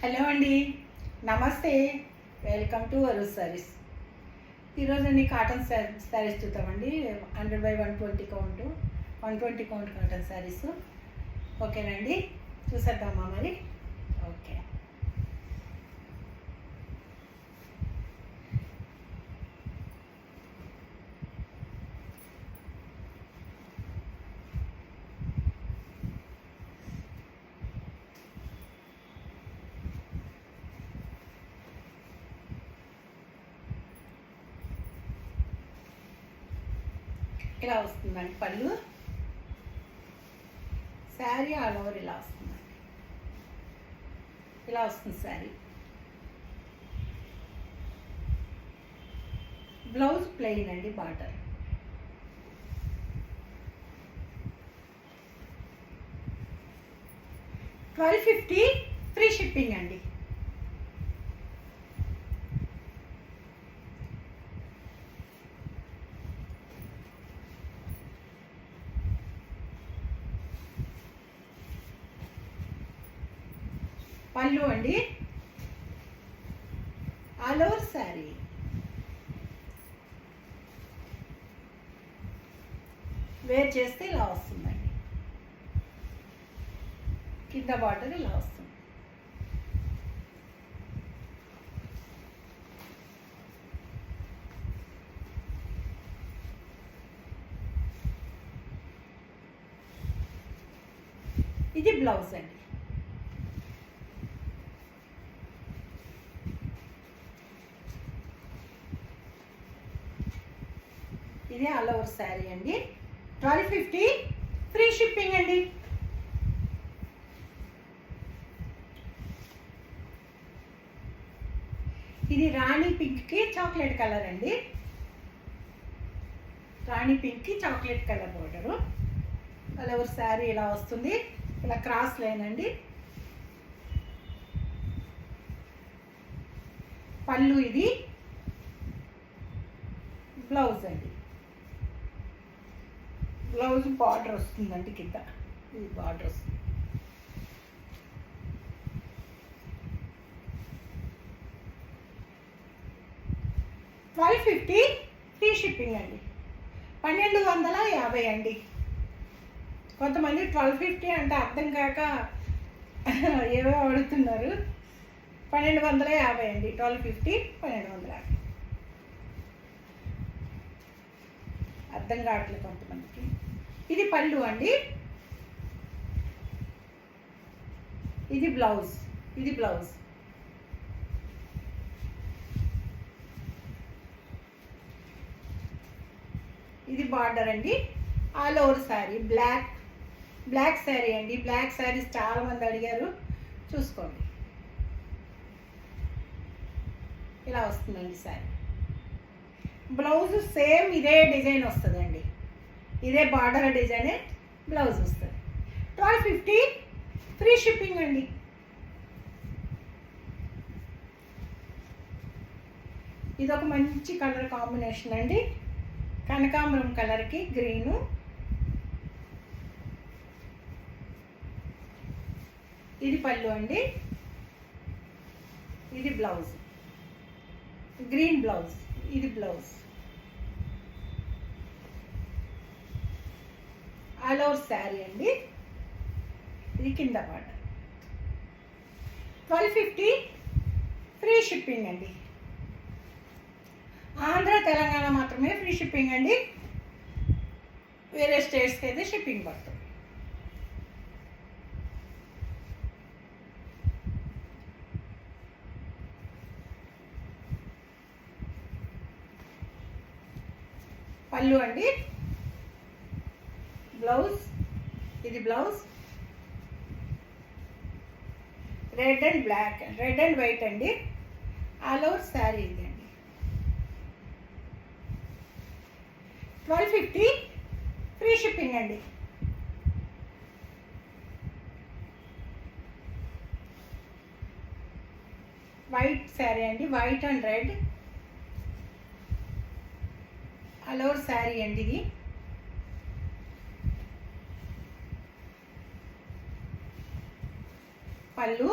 Hello అండి, నమస్తే. Welcome to Varun saris. ఈరోజు అన్ని కాటన్ శారీస్ చూద్దామండి. 100/120 కౌంట్, 120 కౌంట్ కాటన్ శారీస్. ఓకేనండి, చూసేద్దామా మరి? ఓకే. ఇలా వస్తుందండి పళ్ళు. శారీ ఆల్ ఓవర్ ఇలా వస్తుందండి. ఇలా వస్తుంది శారీ. బ్లౌజ్ ప్లెయిన్ అండి, బార్డర్. $1250 ఫ్రీ షిప్పింగ్ అండి. పళ్ళు అండి, ఆల్ ఓవర్ శారీ. వేర్ చేస్తే ఇలా వస్తుందండి. కింద బార్డర్ ఇలా వస్తుంది. ఇది బ్లౌజ్ అండి. ఇది ఆల్ ఓవర్ శారీ అండి. 1250 ఫ్రీ షిప్పింగ్ అండి. ఇది రాణి పింక్కి చాక్లెట్ కలర్ అండి. రాణి పింక్కి chocolate colour border. All over sari ఇలా వస్తుంది. ఇలా క్రాస్ లైన్ అండి. పళ్ళు ఇది. బ్లౌజ్ అండి. బ్లౌజ్ బార్డర్ వస్తుందండి కింద. ఇది బార్డర్ వస్తుంది. $1250 ఫ్రీ షిప్పింగ్ అండి. 1250 అండి. కొంతమంది 1250 అంటే అర్థం కాక ఏవో అడుగుతున్నారు. 1250 అండి. 1250, 1250 అర్థం కావట్లేదు కొంతమందికి. ఇది పళ్ళు అండి. ఇది బ్లౌజ్. ఇది బ్లౌజ్. ఇది బార్డర్ అండి. All over sari black sari అండి. బ్లాక్ శారీస్ చాలా మంది అడిగారు, చూసుకోండి. ఇలా వస్తుందండి శారీ. బ్లౌజ్ సేమ్ ఇదే డిజైన్ వస్తుందండి. ఇదే బార్డర్ డిజైనే బ్లౌజ్ వస్తుంది. 1250 ఫ్రీ షిప్పింగ్ అండి. ఇది ఒక మంచి కలర్ కాంబినేషన్ అండి. కనకాంబరం కలర్కి గ్రీను. ఇది పళ్ళు అండి. ఇది బ్లౌజ్. Green blouse. ఇది బ్లౌజ్. ఆల్ ఓవర్ శారీ అండి. ఇది కింద బార్డర్. 1250 ఫ్రీ షిప్పింగ్ అండి. ఆంధ్ర తెలంగాణ మాత్రమే ఫ్రీ షిప్పింగ్ అండి. వేరే స్టేట్స్కి అయితే షిప్పింగ్ పడుతుంది. పళ్ళు అండి. బ్లౌజ్. ఇది blouse. Red and black, red and white అండి. ఆల్ ఓవర్ శారీ ఇది అండి. 1250 ఫ్రీ షిప్పింగ్ అండి. వైట్ శారీ అండి. White and red all over sari అండి. ఇది పళ్ళు.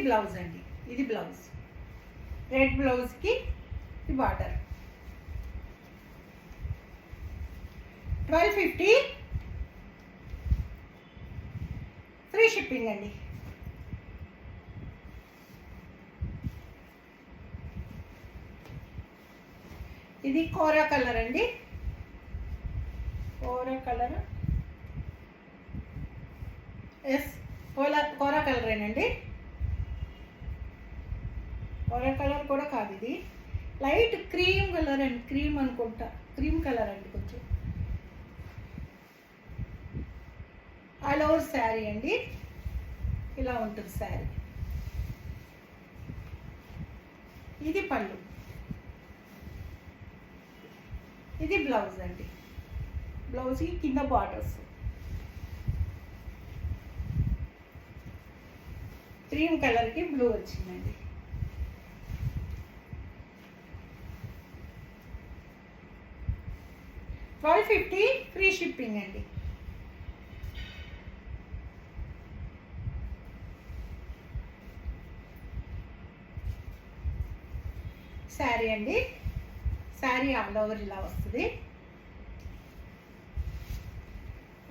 బ్లౌజ్ అండి, ఇది బ్లౌజ్. రెడ్ బ్లౌజ్కి ఈ బార్డర్. 1250 ఫ్రీ షిప్పింగ్ అండి. ఇది కోరా కలర్ అండి, కోరా కలర్. కోరా కలరేనండి. కోరా కలర్ కూడా కాదు, ఇది లైట్ క్రీమ్ కలర్ అండి, క్రీమ్ అనుకుంటా, క్రీమ్ కలర్ అండి కొంచెం. ఆల్ ఓవర్ శారీ అండి, ఇలా ఉంటుంది శారీ. ఇది పళ్ళు, ఇది బ్లౌజ్ అండి. బ్లౌజ్కి కింద బార్డర్స్. క్రీమ్ కలర్కి బ్లూ వచ్చిందండి. $1250 ఫ్రీ షిప్పింగ్ అండి. శారీ అండి, శారీ ఆల్ ఓవర్ ఇలా వస్తుంది.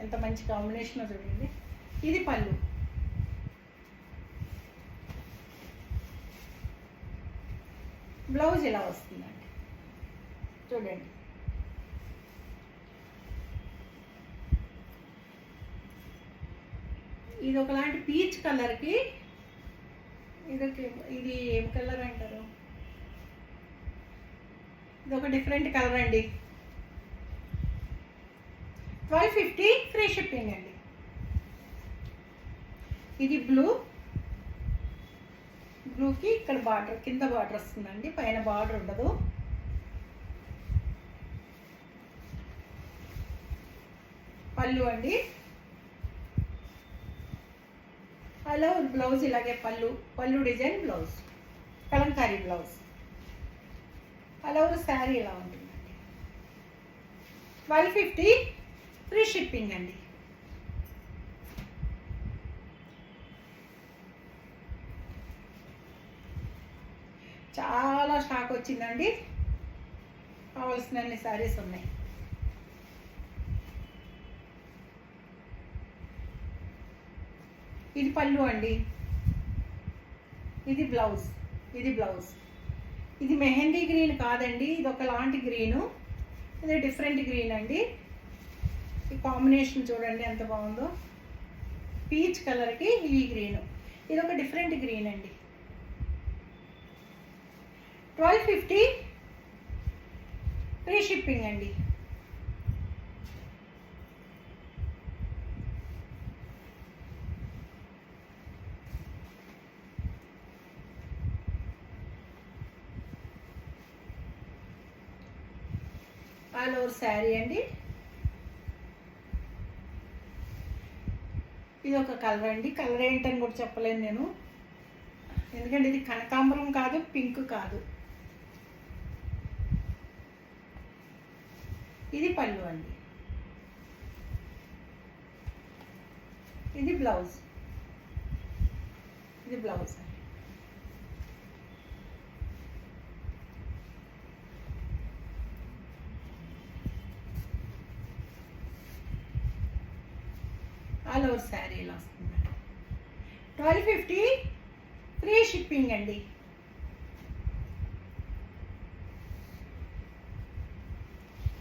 ఎంత మంచి కాంబినేషన్ చూడండి. ఇది పళ్ళు, బ్లౌజ్ ఇలా వస్తుందండి చూడండి. ఇది ఒకలాంటి పీచ్ కలర్కి, ఇది ఏం కలర్ అంటారు, ఇది ఒక డిఫరెంట్ కలర్ అండి. 1250 ఫ్రీ షిప్పింగ్ అండి. ఇది బ్లూ, బ్లూకి ఇక్కడ బార్డర్, కింద బార్డర్ వస్తుందండి, పైన బార్డర్ ఉండదు. పళ్ళు అండి, అలా బ్లౌజ్ ఇలాగే పళ్ళు డిజైన్ బ్లౌజ్, కలంకారీ బ్లౌజ్. అలా శారీ ఇలా ఉంటుందండి. 1250 ఫ్రీ షిప్పింగ్ అండి. చాలా స్టాక్ వచ్చిందండి, కావాల్సినన్ని శారీస్ ఉన్నాయి. ఇది పళ్ళు అండి, ఇది బ్లౌజ్, ఇది బ్లౌజ్. ఇది మెహందీ గ్రీన్ కాదండి, ఇది ఒకలాంటి గ్రీను, ఇది డిఫరెంట్ గ్రీన్ అండి. ఈ కాంబినేషన్ చూడండి ఎంత బాగుందో, పీచ్ కలర్కి ఈ గ్రీను, ఇది ఒక డిఫరెంట్ గ్రీన్ అండి. 1250 ఫ్రీ షిప్పింగ్ అండి. ఆల్ ఓవర్ శారీ అండి. ఇది ఒక కలర్ అండి, కలర్ ఏంటని కూడా చెప్పలేను నేను, ఎందుకంటే ఇది కనకాంబరం కాదు, పింక్ కాదు. ఇది పళ్ళు అండి, ఇది బ్లౌజ్, ఇది బ్లౌజ్ అండి. ఆల్ ఓవర్ శారీ ఇలా వస్తుందండి. 1250 ఫ్రీ షిప్పింగ్ అండి.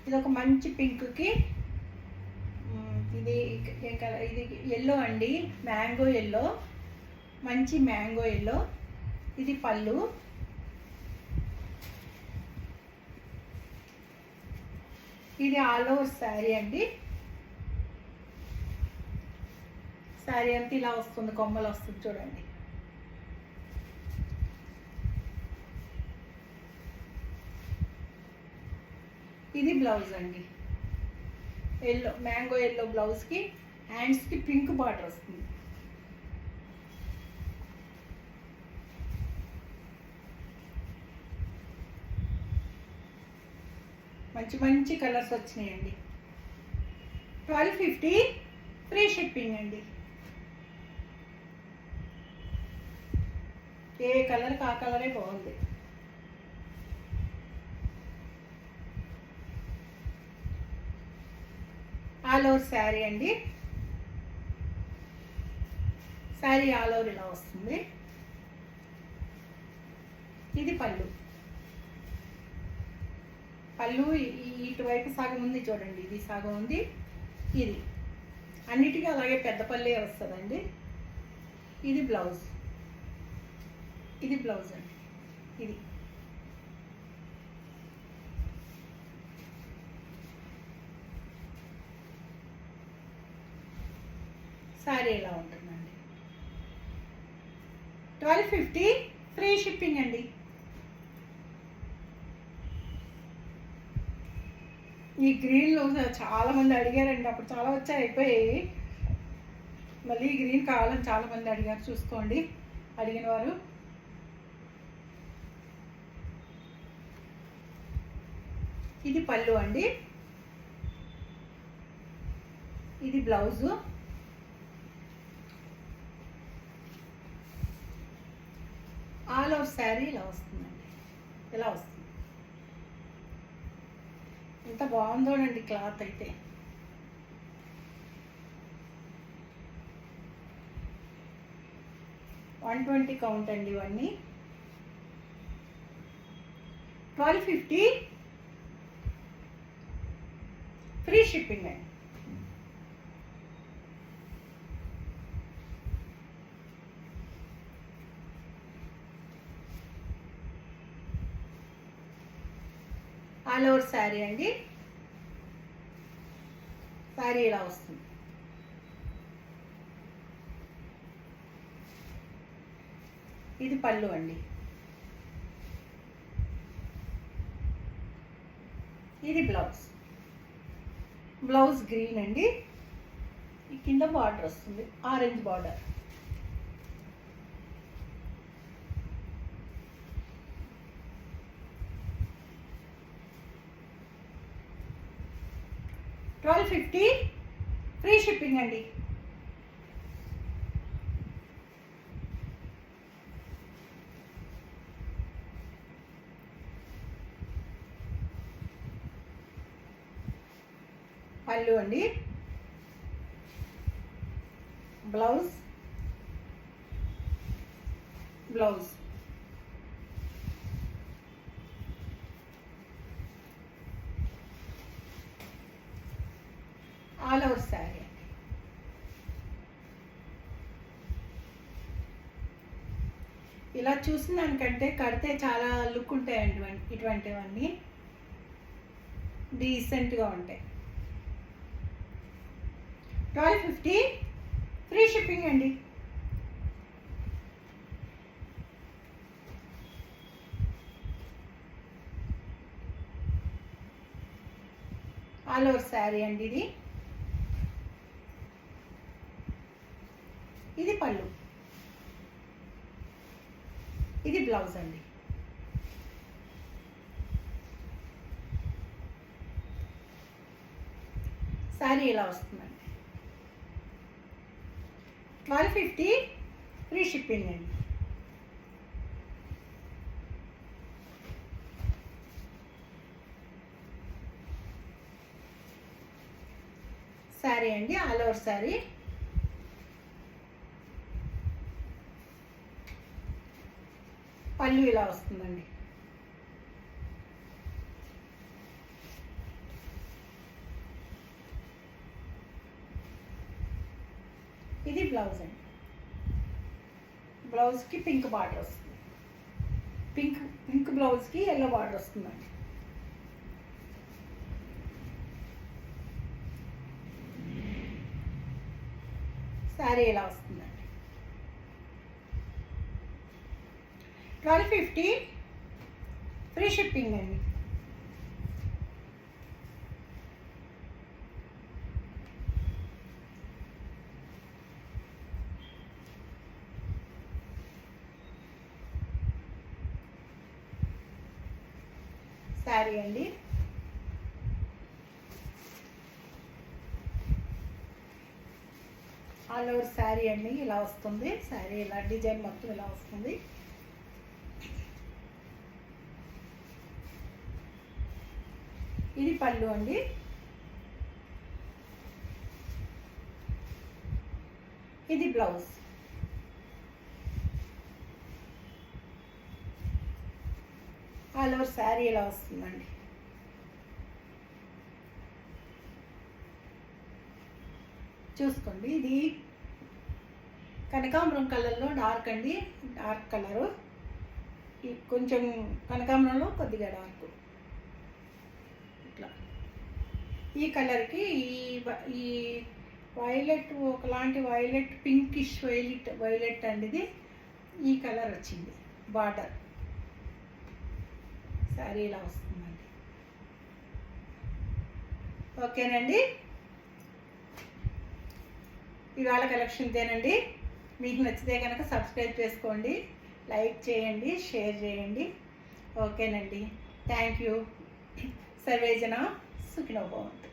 ఇది ఒక మంచి పింక్కి, ఇది ఏ కలర్, ఇది ఎల్లో అండి, మ్యాంగో ఎల్లో, మంచి మ్యాంగో ఎల్లో. ఇది పళ్ళు, ఇది ఆల్ ఓవర్ శారీ అండి. శారీ అంతా ఇలా వస్తుంది, కొమ్మలు వస్తుంది చూడండి. ఇది బ్లౌజ్ అండి, ఎల్లో, మ్యాంగో ఎల్లో బ్లౌజ్కి హ్యాండ్స్కి పింక్ బార్డర్ వస్తుంది. మంచి మంచి కలర్స్ వచ్చినాయండి. 1250 ఫ్రీ షిప్పింగ్ అండి. ఏ కలర్కి ఆ కలరే బాగుంది. ఆల్ ఓవర్ శారీ అండి. శారీ ఆల్ ఓవర్ ఇలా వస్తుంది. ఇది పళ్ళు. పళ్ళు ఇటువైపు సగం ఉంది చూడండి, ఇది సగం ఉంది. ఇది అన్నిటికీ అలాగే పెద్ద పల్లే వస్తుందండి. ఇది బ్లౌజ్. ఇది బ్లౌజ్ అండి. ఇది శారీ ఇలా ఉంటుందండి. 1250 ఫ్రీ షిప్పింగ్ అండి. ఈ గ్రీన్లో చాలామంది అడిగారండి, అప్పుడు చాలా వచ్చాయి, అయిపోయాయి. మళ్ళీ ఈ గ్రీన్ కావాలని చాలామంది అడిగారు, చూసుకోండి అడిగిన వారు. ఇది పళ్ళు అండి. ఇది బ్లౌజు. ఆల్ ఓవర్ శారీ ఇలా వస్తుందండి. ఇలా వస్తుంది. ఎంత బాగుందోనండి క్లాత్ అయితే. $120 కౌంట్ అండి ఇవన్నీ. 1250 ఫ్రీ షిప్పింగ్ అండి. ఆల్ ఓవర్ శారీ అండి. శారీ ఇలా వస్తుంది. ఇది పళ్ళు అండి. ఇది బ్లౌజ్. బ్లౌజ్ గ్రీన్ అండి. ఈ కింద బార్డర్ వస్తుంది, ఆరెంజ్ బార్డర్. $1250 ఫ్రీ షిప్పింగ్ అండి. పళ్ళు అండి. Blouse. Blouse all over sari అండి. ఇలా చూసిన దానికంటే కడితే చాలా లుక్ ఉంటాయండి ఇటువంటివన్నీ, డీసెంట్గా ఉంటాయి. 1250 ఫ్రీ షిప్పింగ్ అండి. ఆల్ ఓవర్ శారీ అండి. ఇది పళ్ళు. ఇది బ్లౌజ్ అండి. శారీ ఇలా వస్తుందండి. 1250 ఫ్రీ షిప్పింగ్ అండి. శారీ అండి, ఆల్ ఓవర్ శారీ. పళ్ళు ఇలా వస్తుందండి. ఇది బ్లౌజ్ అండి. బ్లౌజ్కి పింక్ బార్డర్ వస్తుంది. పింక్ బ్లౌజ్కి ఎల్లో బార్డర్ వస్తుందండి. శారీ ఇలా వస్తుందండి. 1250 ఫ్రీ షిప్పింగ్ అండి. శారీ అండి. ఆల్ ఓవర్ శారీ అండి ఇలా వస్తుంది. శారీ ఇలా డిజైన్ మొత్తం ఇలా వస్తుంది. ఇది పళ్ళు అండి. ఇది బ్లౌజ్. ఆల్ ఓవర్ శారీ ఇలా వస్తుందండి. చూసుకోండి, ఇది కనకాంబరం కలర్లో డార్క్ అండి, డార్క్ కలరు. కొంచెం కనకాంబరంలో కొద్దిగా డార్క్. ఇట్లా ఈ కలర్కి ఈ వైలెట్, ఒకలాంటి వైలెట్, పింకిష్ వైలెట్ అండి ఇది. ఈ కలర్ వచ్చింది బార్డర్. శారీ ఇలా వస్తుందండి. ఓకేనండి, ఇవాళ కలెక్షన్ తేనండి. మీకు నచ్చితే కనుక సబ్స్క్రైబ్ చేసుకోండి, లైక్ చేయండి, షేర్ చేయండి. ఓకేనండి, థ్యాంక్ యూ. సర్వేజన సుఖినో భవంతు.